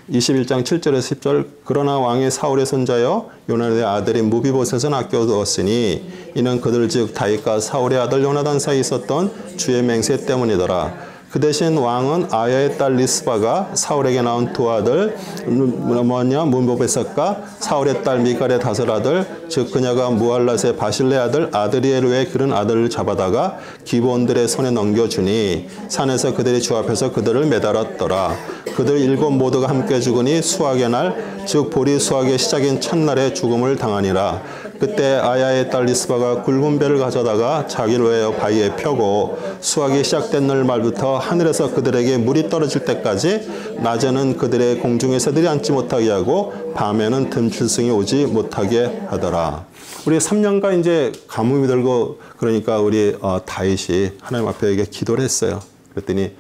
21장 7절에서 10절. 그러나 왕이 사울의 손자여 요나단의 아들인 무비보셋은 아껴두었으니 이는 그들 즉 다윗과 사울의 아들 요나단 사이에 있었던 주의 맹세 때문이더라. 그 대신 왕은 아야의 딸 리스바가 사울에게 낳은 두 아들 무비보셋과 사울의 딸 미갈의 다섯 아들 즉 그녀가 무할랏의 바실레 아들 아드리엘의 그런 아들을 잡아다가 기브온들의 손에 넘겨주니 산에서 그들이 주 앞에서 그들을 매달았더라. 그들 일곱 모두가 함께 죽으니 수학의 날 즉 보리 수학의 시작인 첫날에 죽음을 당하니라. 그때 아야의 딸 리스바가 굵은 배를 가져다가 자기를 위하여 바위에 펴고 수학이 시작된 날 말부터 하늘에서 그들에게 물이 떨어질 때까지 낮에는 그들의 공중에서 들이앉지 못하게 하고 밤에는 틈칠승이 오지 못하게 하더라. 우리 3년간 이제 가뭄이 들고 그러니까 우리 다윗이 하나님 앞에 이렇게 기도를 했어요. 그랬더니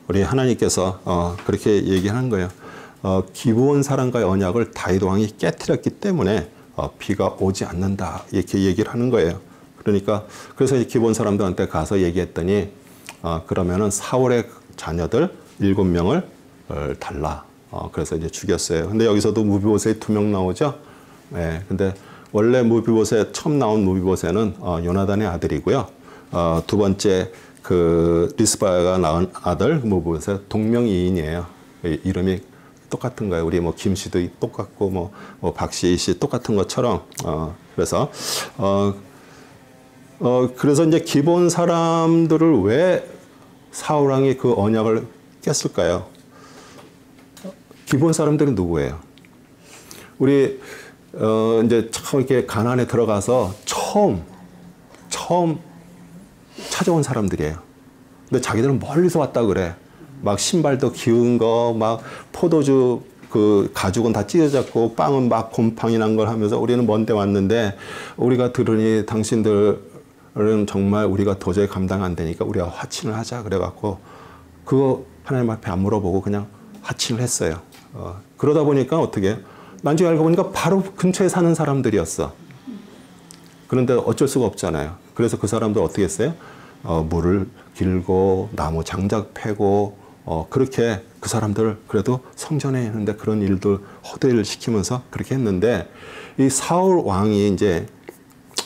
우리 하나님께서 그렇게 얘기하는 거예요. 기브온 사람과의 언약을 다윗 왕이 깨뜨렸기 때문에 비가 오지 않는다 이렇게 얘기를 하는 거예요. 그러니까 그래서 기브온 사람들한테 가서 얘기했더니 그러면은 사울의 자녀들 7명을 달라. 그래서 이제 죽였어요. 근데 여기서도 무비보셋이 2명 나오죠. 네, 근데 원래 무비보셋 처음 나온 무비보셋은 요나단의 아들이고요. 두 번째 그 리스바가 낳은 아들 무비보셋 동명이인이에요. 이름이 똑같은 거예요. 우리 뭐 김씨도 똑같고 뭐 박씨 씨 똑같은 것처럼 그래서 그래서 이제 기본 사람들을 왜 사울 왕이 그 언약을 깼을까요? 기본 사람들은 누구예요? 우리 이제 처음 이렇게 가나안에 들어가서 처음 찾아온 사람들이에요. 근데 자기들은 멀리서 왔다 그래. 막 신발도 기운 거, 막 포도주 그 가죽은 다 찢어졌고 빵은 막 곰팡이 난 걸 하면서 우리는 먼데 왔는데 우리가 들으니 당신들은 정말 우리가 도저히 감당 안 되니까 우리가 화친을 하자 그래갖고 그거 하나님 앞에 안 물어보고 그냥 화친을 했어요. 그러다 보니까 어떻게 나중에 알고 보니까 바로 근처에 사는 사람들이었어. 그런데 어쩔 수가 없잖아요. 그래서 그 사람들 어떻게 했어요? 물을 길고 나무 장작 패고 그렇게 그 사람들을 그래도 성전에 있는데 그런 일들 허대를 시키면서 그렇게 했는데 이 사울 왕이 이제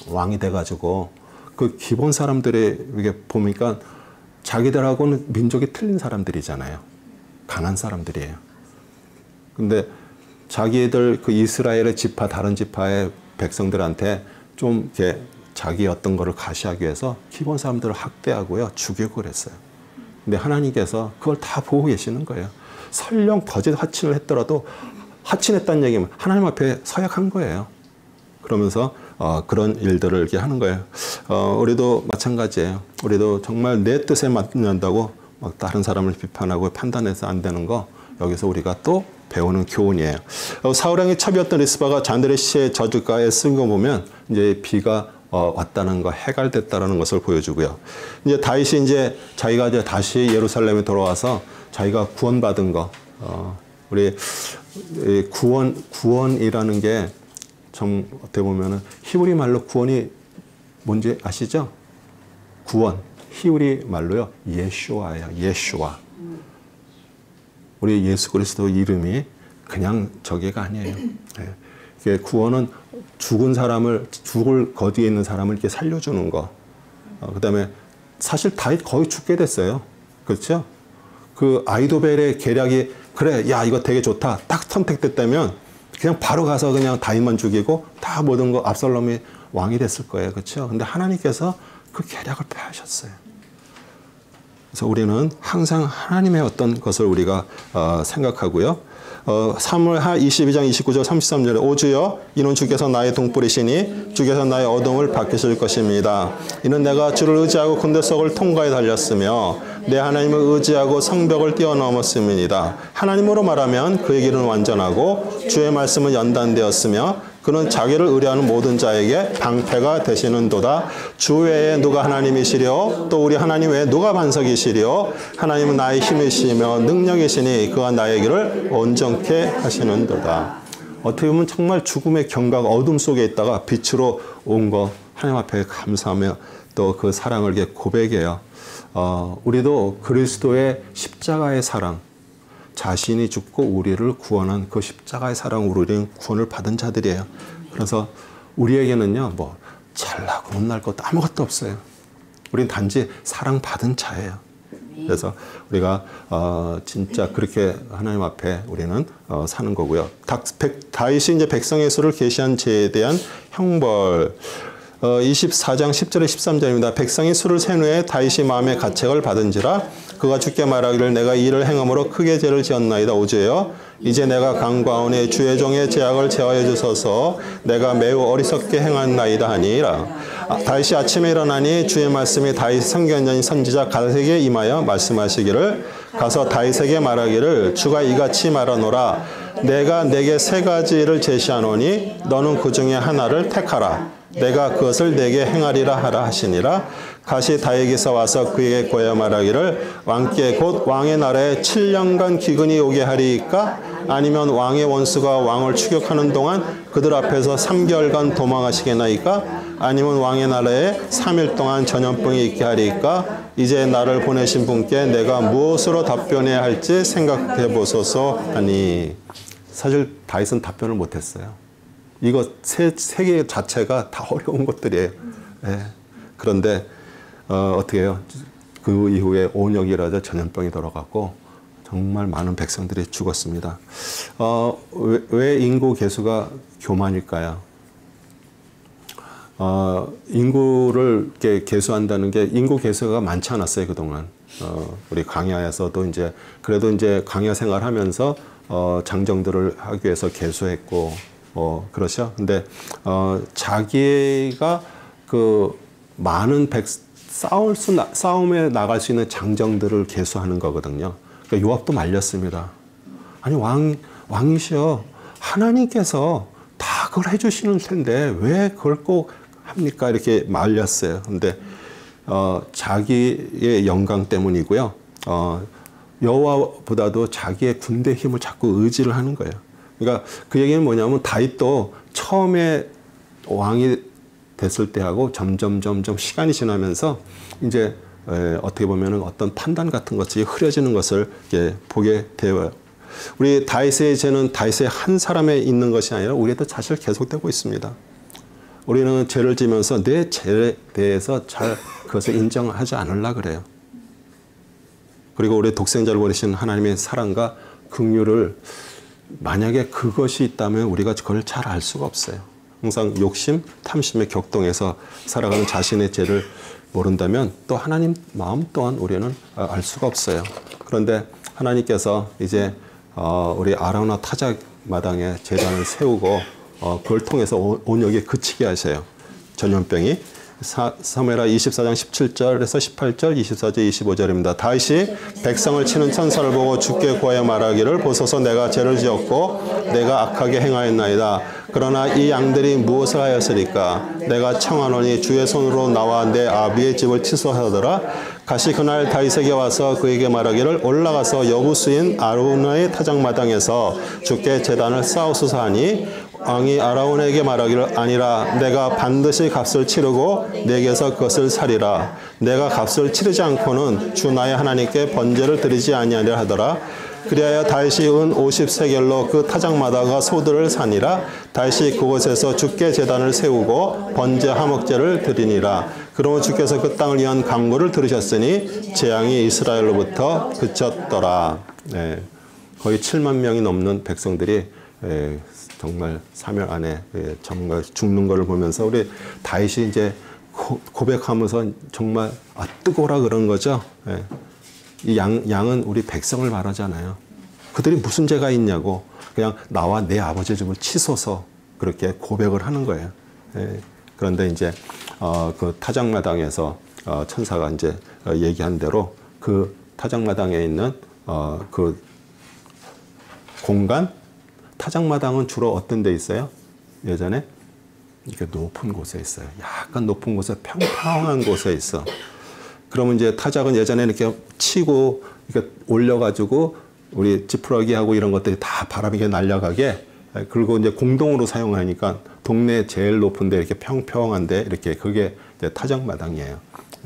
왕이 돼가지고 그 기본 사람들의 이게 보니까 자기들하고는 민족이 틀린 사람들이잖아요. 가난 사람들이에요. 근데 자기들 그 이스라엘의 지파 다른 지파의 백성들한테 좀 이렇게 자기 어떤 거를 가시하기 위해서 기본 사람들을 학대하고요 죽이고 그랬어요. 근데 하나님께서 그걸 다 보고 계시는 거예요. 설령 거짓 화친을 했더라도 화친했다는 얘기면 하나님 앞에 서약한 거예요. 그러면서 그런 일들을 이렇게 하는 거예요. 우리도 마찬가지예요. 우리도 정말 내 뜻에 맞는다고 막 다른 사람을 비판하고 판단해서 안 되는 거 여기서 우리가 또 배우는 교훈이에요. 사울 왕의 첩이었던 리스바가 잔들의 시의 저주가에 쓴 거 보면 이제 비가 왔다는 거, 해갈됐다는 것을 보여주고요. 이제 다윗이 이제 자기가 이제 다시 예루살렘에 돌아와서 자기가 구원받은 거, 우리 구원이라는 게 좀 어떻게 보면은 히브리 말로 구원이 뭔지 아시죠? 구원, 히브리 말로요, 예슈아예요, 예슈아. 우리 예수 그리스도 이름이 그냥 저게가 아니에요. 네. 구원은 죽은 사람을 죽을 거기에 있는 사람을 이렇게 살려주는 거. 그다음에 사실 다윗 거의 죽게 됐어요. 그렇죠? 그 아이도벨의 계략이 그래, 야 이거 되게 좋다. 딱 선택됐다면 그냥 바로 가서 그냥 다윗만 죽이고 다 모든 거 압살롬이 왕이 됐을 거예요. 그렇죠? 근데 하나님께서 그 계략을 폐하셨어요. 그래서 우리는 항상 하나님의 어떤 것을 우리가 생각하고요. 사무엘하 22장 29절 33절에 오 주여 이는 주께서 나의 등불이시니 주께서 나의 어둠을 밝히실 것입니다. 이는 내가 주를 의지하고 군대 속을 통과해 달렸으며 내 하나님을 의지하고 성벽을 뛰어넘었음이니이다. 하나님으로 말하면 그의 길은 완전하고 주의 말씀은 연단되었으며 그는 자기를 의뢰하는 모든 자에게 방패가 되시는도다. 주 외에 누가 하나님이시려 또 우리 하나님 외에 누가 반석이시려 하나님은 나의 힘이시며 능력이시니 그가 나의 길을 온전케 하시는도다. 어떻게 보면 정말 죽음의 경각 어둠 속에 있다가 빛으로 온 거 하나님 앞에 감사하며 또 그 사랑을 이렇게 고백해요. 우리도 그리스도의 십자가의 사랑, 자신이 죽고 우리를 구원한 그 십자가의 사랑으로 우리는 구원을 받은 자들이에요. 그래서 우리에게는요, 뭐 잘나고 못날 것도 아무것도 없어요. 우린 단지 사랑받은 자예요. 그래서 우리가 진짜 그렇게 하나님 앞에 우리는 사는 거고요. 다윗이 이제 백성의 수를 계시한 죄에 대한 형벌. 24장 10절에 13절입니다. 백성이 수를 센 후에 다윗이 마음의 가책을 받은지라 그가 주께 말하기를 내가 이를 행함으로 크게 죄를 지었나이다. 오주여 이제 내가 간과하오니 주의 종의 죄악을 제하여 주소서 내가 매우 어리석게 행한나이다 하니라. 다윗이 아침에 일어나니 주의 말씀이 다윗 선견자인 선지자 갓에게 임하여 말씀하시기를 가서 다윗에게 말하기를 주가 이같이 말하노라 내가 내게 세 가지를 제시하노니 너는 그 중에 하나를 택하라. 내가 그것을 내게 행하리라 하라 하시니라. 가시 다윗에게서 와서 그에게 고하여 말하기를 왕께 곧 왕의 나라에 7년간 기근이 오게 하리이까 아니면 왕의 원수가 왕을 추격하는 동안 그들 앞에서 3개월간 도망하시겠나이까 아니면 왕의 나라에 3일 동안 전염병이 있게 하리이까 이제 나를 보내신 분께 내가 무엇으로 답변해야 할지 생각해 보소서 하니. 사실 다윗은 답변을 못했어요. 이거 세 개 자체가 다 어려운 것들이에요. 예. 그런데 어떻게 해요? 그 이후에 온역이라자 전염병이 돌아갔고 정말 많은 백성들이 죽었습니다. 왜 인구 개수가 교만일까요? 인구를 이렇게 개수한다는 게 인구 개수가 많지 않았어요 그동안. 우리 광야에서도 이제 그래도 이제 광야 생활하면서 장정들을 하기 위해서 개수했고. 그렇죠. 근데, 자기가 그 많은 싸움에 나갈 수 있는 장정들을 계수하는 거거든요. 그러니까 요압도 말렸습니다. 아니, 왕이시여. 하나님께서 다 그걸 해주시는 텐데 왜 그걸 꼭 합니까? 이렇게 말렸어요. 근데, 자기의 영광 때문이고요. 여호와보다도 자기의 군대 힘을 자꾸 의지를 하는 거예요. 그러니까 그 얘기는 뭐냐면 다윗도 처음에 왕이 됐을 때하고 점점 시간이 지나면서 이제 어떻게 보면은 어떤 판단 같은 것이 흐려지는 것을 보게 되어요. 우리 다윗의 죄는 다윗의 한 사람에 있는 것이 아니라 우리도 사실 계속되고 있습니다. 우리는 죄를 지면서 내 죄에 대해서 잘 그것을 인정하지 않으려고 그래요. 그리고 우리 독생자를 보내신 하나님의 사랑과 긍휼을 만약에 그것이 있다면 우리가 그걸 잘 알 수가 없어요. 항상 욕심, 탐심에 격동해서 살아가는 자신의 죄를 모른다면 또 하나님 마음 또한 우리는 알 수가 없어요. 그런데 하나님께서 이제 우리 아라우나 타작 마당에 제단을 세우고 그걸 통해서 온역에 그치게 하셔요. 전염병이. 사무엘하 24장 17절에서 18절, 24절, 25절입니다. 다윗이 백성을 치는 천사를 보고 주께 구하여 말하기를 보소서 내가 죄를 지었고 내가 악하게 행하였나이다. 그러나 이 양들이 무엇을 하였으리까? 내가 청하노니 주의 손으로 나와 내 아비의 집을 취소하더라. 가시 그날 다윗에게 와서 그에게 말하기를 올라가서 여부수인 아라우나의 타작마당에서 주께 제단을 쌓으소서 하니 왕이 아라운에게 말하기를 아니라 내가 반드시 값을 치르고 내게서 그것을 사리라. 내가 값을 치르지 않고는 주 나의 하나님께 번제를 드리지 아니하리라 하더라. 그리하여 다윗이 은 50세겔로 그 타작마다가 소들을 사니라. 다윗이 그곳에서 주께 제단을 세우고 번제 화목제를 드리니라. 그러면 주께서 그 땅을 위한 강구를 들으셨으니 재앙이 이스라엘로부터 그쳤더라. 네. 거의 7만 명이 넘는 백성들이 정말 사멸 안에 정말 죽는 것을 보면서 우리 다윗이 이제 고백하면서 정말 뜨거워라 그런 거죠. 이 양은 우리 백성을 말하잖아요. 그들이 무슨 죄가 있냐고 그냥 나와 내 아버지 집을 치소서 그렇게 고백을 하는 거예요. 예. 그런데 이제 그 타작마당에서 천사가 이제 얘기한 대로 그 타작마당에 있는 그 공간, 타작마당은 주로 어떤 데 있어요? 예전에 이렇게 높은 곳에 있어요. 약간 높은 곳에 평평한 곳에 있어. 그러면 이제 타작은 예전에 이렇게 치고 이렇게 올려가지고 우리 지푸라기하고 이런 것들이 다 바람에 날아가게, 그리고 이제 공동으로 사용하니까 동네 제일 높은데 이렇게 평평한데 이렇게 그게 이제 타작마당이에요.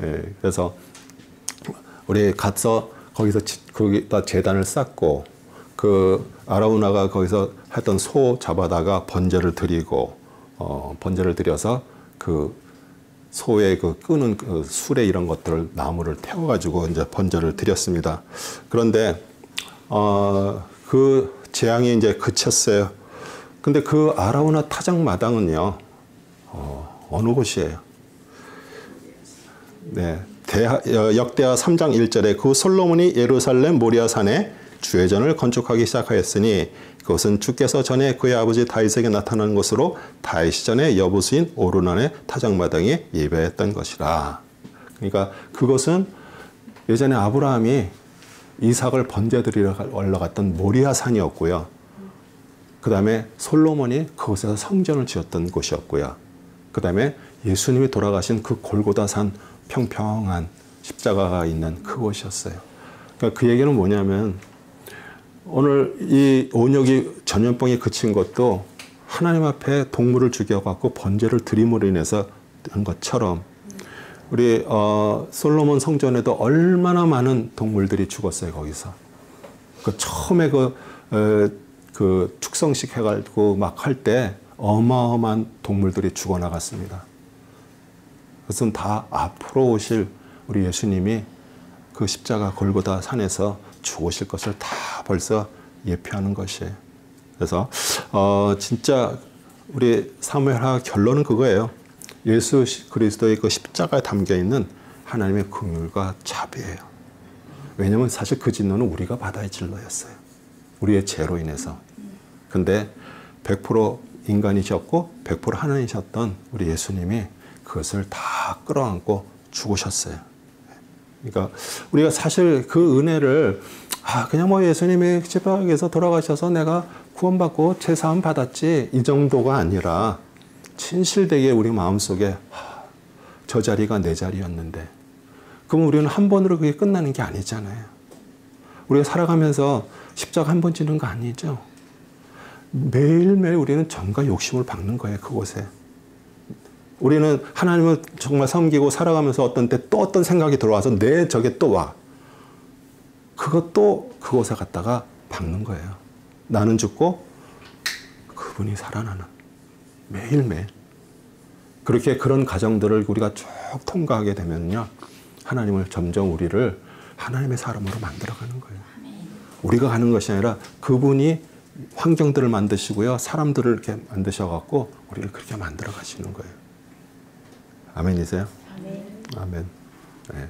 예, 그래서 우리 가서 거기서 거기다 제단을 쌓고 그 아라우나가 거기서 했던 소 잡아다가 번제를 드리고 번제를 드려서 그 소의 그 끄는 그 수레 이런 것들을 나무를 태워가지고 이제 번제를 드렸습니다. 그런데 그 재앙이 이제 그쳤어요. 근데 그 아라우나 타작마당은요 어느 곳이에요? 네, 역대하 3장 1절에 그 솔로몬이 예루살렘 모리아산에 주회전을 건축하기 시작하였으니 그것은 주께서 전에 그의 아버지 다윗에게 나타난 것으로 다윗 시전의 여부수인 오르난의 타작마당에 예배했던 것이라. 그러니까 그것은 예전에 아브라함이 이삭을 번제드리러 올라갔던 모리아산이었고요. 그 다음에 솔로몬이 그곳에서 성전을 지었던 곳이었고요. 그 다음에 예수님이 돌아가신 그 골고다산 평평한 십자가가 있는 그곳이었어요. 그러니까 그 얘기는 뭐냐면 오늘 이 온역이 전염병이 그친 것도 하나님 앞에 동물을 죽여갖고 번제를 드림으로 인해서 한 것처럼 우리 솔로몬 성전에도 얼마나 많은 동물들이 죽었어요. 거기서 그 처음에 그 축성식 해가지고 막 할 때 어마어마한 동물들이 죽어나갔습니다. 그것은 다 앞으로 오실 우리 예수님이 그 십자가 골고다 산에서 죽으실 것을 다 벌써 예표하는 것이에요. 그래서 진짜 우리 사무엘하 결론은 그거예요. 예수 그리스도의 그 십자가에 담겨 있는 하나님의 긍휼과 자비예요. 왜냐하면 사실 그 진노는 우리가 받아야 진노였어요. 우리의 죄로 인해서. 근데 100% 인간이셨고 100% 하나님이셨던 우리 예수님이 그것을 다 끌어안고 죽으셨어요. 그러니까 우리가 사실 그 은혜를 그냥 뭐 예수님이 십자가에서 돌아가셔서 내가 구원받고 죄사함 받았지 이 정도가 아니라 진실되게 우리 마음속에 저 자리가 내 자리였는데, 그럼 우리는 한 번으로 그게 끝나는 게 아니잖아요. 우리가 살아가면서 십자가 한 번 지는 거 아니죠. 매일매일 우리는 정과 욕심을 박는 거예요. 그곳에 우리는 하나님을 정말 섬기고 살아가면서 어떤 때 또 어떤 생각이 들어와서 내 저게 또 와. 그것도 그곳에 갔다가 박는 거예요. 나는 죽고 그분이 살아나는. 매일매일. 그렇게 그런 과정들을 우리가 쭉 통과하게 되면요, 하나님을 점점 우리를 하나님의 사람으로 만들어가는 거예요. 우리가 가는 것이 아니라 그분이 환경들을 만드시고요, 사람들을 이렇게 만드셔갖고 우리를 그렇게 만들어 가시는 거예요. 아멘이세요? 아멘. 아멘. 네.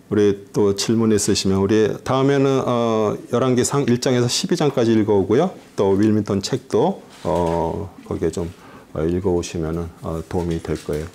우리 또 질문 있으시면 우리 다음에는 열왕기상 1장에서 12장까지 읽어오고요. 또 윌민턴 책도 거기에 좀 읽어오시면 도움이 될 거예요.